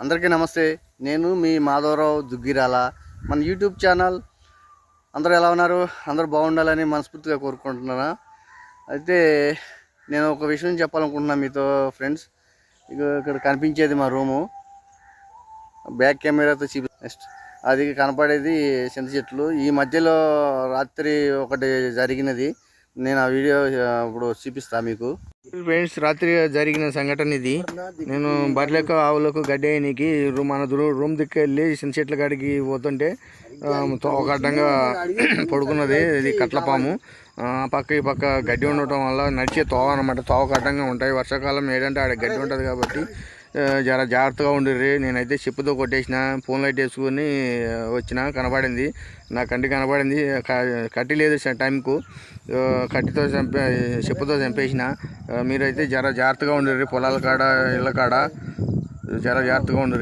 అందరికీ నమస్తే. నేను మీ మాధవరావు దుగ్గిరాల. మన యూట్యూబ్ ఛానల్ అందరూ ఎలా ఉన్నారు? అందరూ బాగుండాలని మనస్ఫూర్తిగా కోరుకుంటున్నాను. అయితే నేను ఒక విషయం చెప్పాలనుకుంటున్నాను మీతో ఫ్రెండ్స్. ఇక్కడ కనిపించేది మా రూము. బ్యాక్ కెమెరాతో నెక్స్ట్ అది కనపడేది చింత చెట్లు. ఈ మధ్యలో రాత్రి ఒకటి జరిగినది. నేను ఆ వీడియో ఇప్పుడు చూపిస్తాను మీకు. ఫ్రెండ్స్, రాత్రి జరిగిన సంఘటన ఇది. నేను బర్రెలకు ఆవులకు గడ్డి వేయనీకి మన రూమ్ దిక్కు వెళ్ళి చిన్న చెట్ల కాడికి పోతుంటే ఒక అడ్డంగా పడుకున్నది. ఇది కట్లపాము. పక్క ఈ పక్క గడ్డి ఉండటం వల్ల నడిచే తోవ అనమాట. తోవకు అడ్డంగా ఉంటాయి. వర్షాకాలం ఏంటంటే ఆడ గడ్డి ఉంటుంది కాబట్టి జర జాగ్రత్తగా ఉండిర్రి. నేనైతే చెప్పుతో కొట్టేసిన, ఫోన్ లైట్ వేసుకొని వచ్చిన. కనపడింది, నా కంటికి కనపడింది. కట్టి లేదు టైంకు, కట్టితో చెప్పుతో చంపేసిన. మీరైతే జర జాగ్రత్తగా ఉండిర్రి. పొలాల కాడ, ఇళ్ళ కాడ జర జాగ్రత్తగా ఉండిర్రి.